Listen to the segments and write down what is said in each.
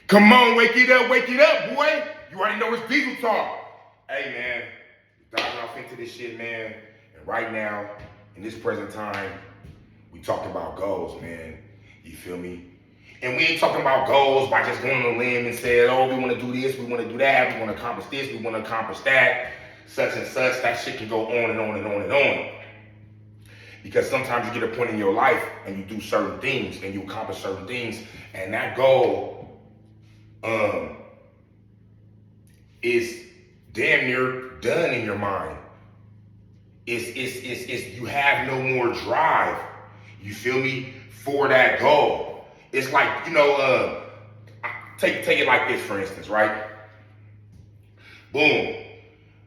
Come on, wake it up, boy. You already know it's Diesel Talk. Hey, man, diving off into this shit, man. And right now, in this present time, we talking about goals, man. You feel me? And we ain't talking about goals by just going on a limb and saying, oh, we want to do this, we want to do that, we want to accomplish this, we want to accomplish that, such and such. That shit can go on and on and on and on. Because sometimes you get a point in your life and you do certain things and you accomplish certain things, and that goal is damn near done in your mind. It's you have no more drive. You feel me? For that goal. It's like, take it like this, for instance, right? Boom.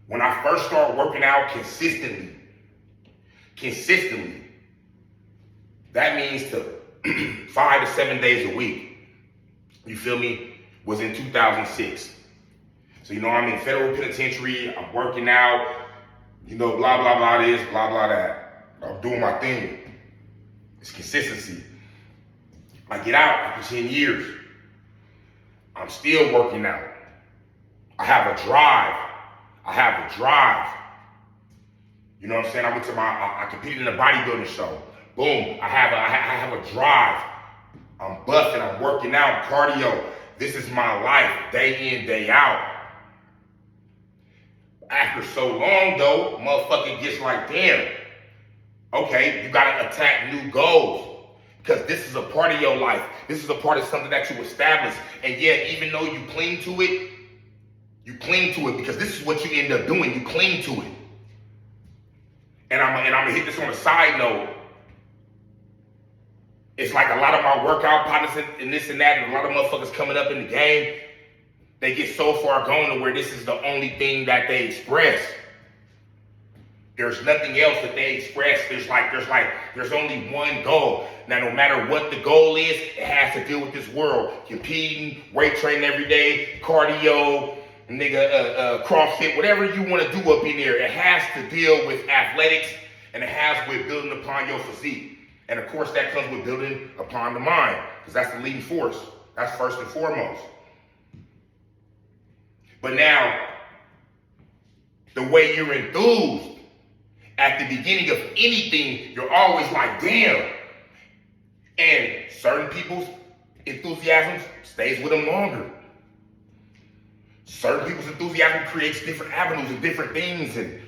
When I first started working out consistently, that means to 5 to 7 days a week. You feel me? Was in 2006. So, I'm in federal penitentiary, I'm working out, blah, blah, blah this, blah, blah that. I'm doing my thing. It's consistency. I get out after 10 years. I'm still working out. I have a drive. You know what I'm saying? I went to I competed in a bodybuilding show. Boom, I have a drive. I'm buffing, I'm working out, cardio. This is my life, day in, day out. After so long though, motherfucker gets like, damn, okay, you gotta attack new goals. Because this is a part of your life. This is a part of something that you establish. And yet, even though you cling to it because this is what you end up doing. You cling to it. And I'm gonna hit this on a side note. It's like a lot of my workout partners and this and that, and a lot of motherfuckers coming up in the game, they get so far gone to where this is the only thing that they express. There's nothing else that they express. There's only one goal. Now, no matter what the goal is, it has to deal with this world. Competing, weight training every day, cardio, CrossFit, whatever you want to do up in there, it has to deal with athletics, and it has with building upon your physique. And of course, that comes with building upon the mind, because that's the leading force. That's first and foremost. But now, the way you're enthused at the beginning of anything, you're always like, damn. And certain people's enthusiasm stays with them longer. Certain people's enthusiasm creates different avenues and different things, and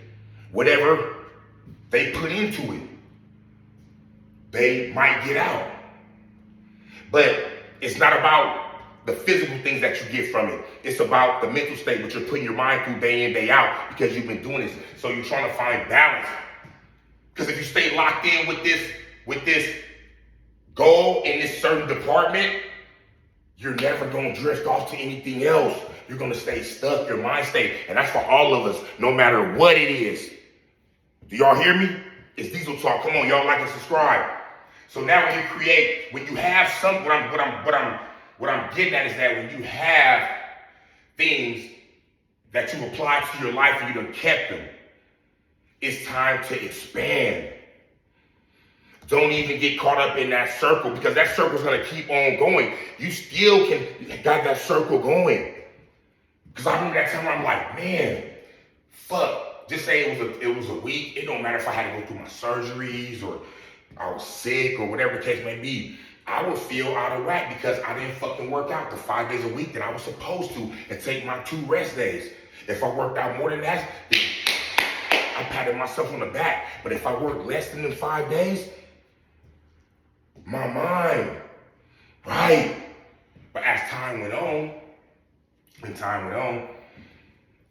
whatever they put into it, they might get out. But it's not about the physical things that you get from it. It's about the mental state, which you're putting your mind through day in, day out, because you've been doing this. So you're trying to find balance. Because if you stay locked in with this goal in this certain department, you're never going to drift off to anything else. You're going to stay stuck, your mind state. And that's for all of us, no matter what it is. Do y'all hear me? It's Diesel Talk. Come on, y'all like and subscribe. So now when you have something, what I'm getting at is that when you have things that you apply to your life and you done kept them, it's time to expand. Don't even get caught up in that circle, because that circle's gonna keep on going. You still got that circle going. Because I remember that time where I'm like, man, fuck. Just say it was a week. It don't matter if I had to go through my surgeries or I was sick or whatever the case may be. I would feel out of whack because I didn't fucking work out the 5 days a week that I was supposed to and take my 2 rest days. If I worked out more than that, I patted myself on the back. But if I worked less than them 5 days, my mind, right? But as time went on,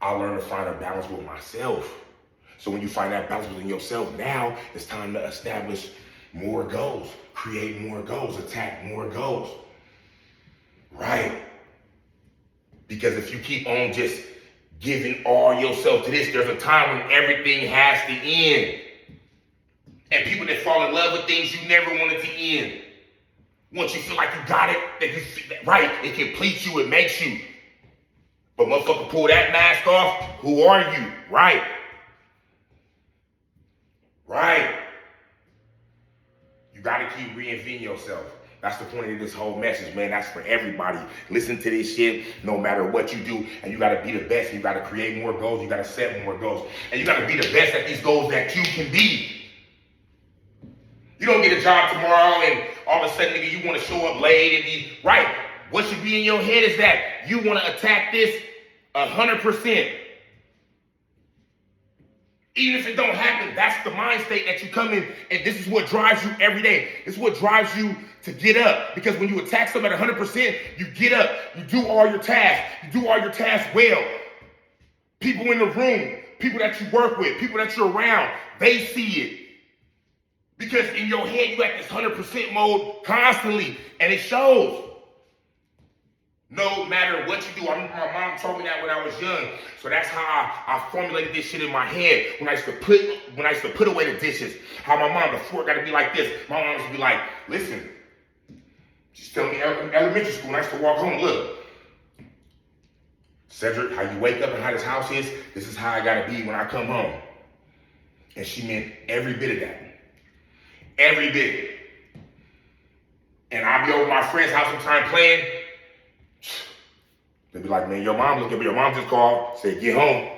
I learned to find a balance with myself. So when you find that balance within yourself, now it's time to establish more goals, create more goals, attack more goals, right? Because if you keep on just giving all yourself to this, there's a time when everything has to end. And people that fall in love with things you never wanted to end. Once you feel like you got it, that you feel that, right, it completes you, it makes you. But motherfucker, pull that mask off, who are you? Right. You gotta keep reinventing yourself. That's the point of this whole message, man. That's for everybody. Listen to this shit no matter what you do. And you got to be the best. You got to create more goals. You got to set more goals. And you got to be the best at these goals that you can be. You don't get a job tomorrow and all of a sudden, nigga, you want to show up late and be right. What should be in your head is that you want to attack this 100%. Even if it don't happen, that's the mind state that you come in, and this is what drives you every day. This is what drives you to get up. Because when you attack something at 100%, you get up, you do all your tasks, you do all your tasks well. People in the room, people that you work with, people that you're around, they see it. Because in your head, you at this 100% mode constantly, and it shows. No matter what you do. My mom told me that when I was young. So that's how I formulated this shit in my head. When I used to put away the dishes. How my mom, the fork got to be like this. My mom used to be like, listen. She's telling me in elementary school, and I used to walk home, look. Cedric, how you wake up and how this house is, this is how I got to be when I come home. And she meant every bit of that. Every bit. And I'll be over at my friend's house sometime playing. They'll be like, man, your mom just called, said, get home.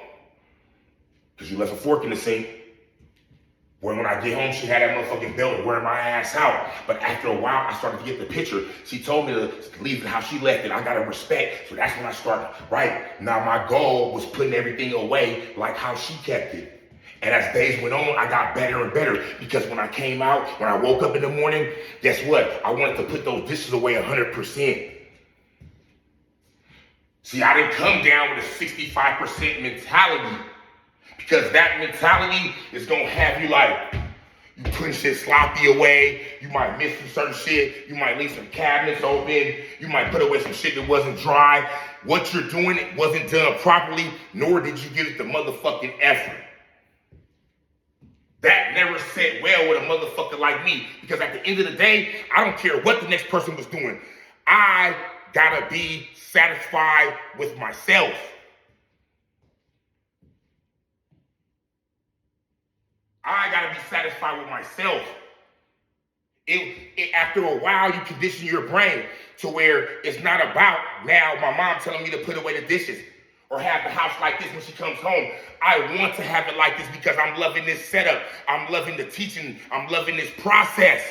Because you left a fork in the sink. When I get home, she had that motherfucking belt wearing my ass out. But after a while, I started to get the picture. She told me to leave it how she left it. I got to respect. So that's when I started, right? Now my goal was putting everything away like how she kept it. And as days went on, I got better and better. Because when I came out, when I woke up in the morning, guess what? I wanted to put those dishes away 100%. See, I didn't come down with a 65% mentality, because that mentality is going to have you like, you putting shit sloppy away, you might miss some certain shit, you might leave some cabinets open, you might put away some shit that wasn't dry. What you're doing, it wasn't done properly, nor did you give it the motherfucking effort. That never set well with a motherfucker like me, because at the end of the day, I don't care what the next person was doing. I gotta be satisfied with myself. I gotta be satisfied with myself. After a while, you condition your brain to where it's not about now my mom telling me to put away the dishes or have the house like this when she comes home. I want to have it like this because I'm loving this setup. I'm loving the teaching. I'm loving this process.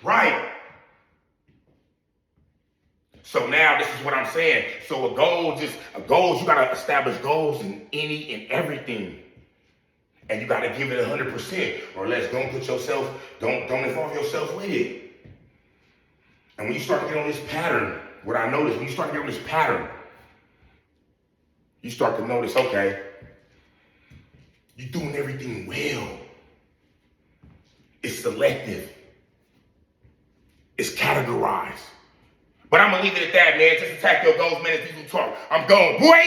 Right. So now this is what I'm saying. So a goals, you gotta establish goals in any and everything. And you gotta give it 100%, or else don't involve yourself with it. And when you start to get on this pattern, what I noticed, when you start to get on this pattern, you start to notice, okay, you're doing everything well. It's selective. It's categorized. But I'm going to leave it at that, man. Just attack your goals, man, as people talk. I'm gone, boy!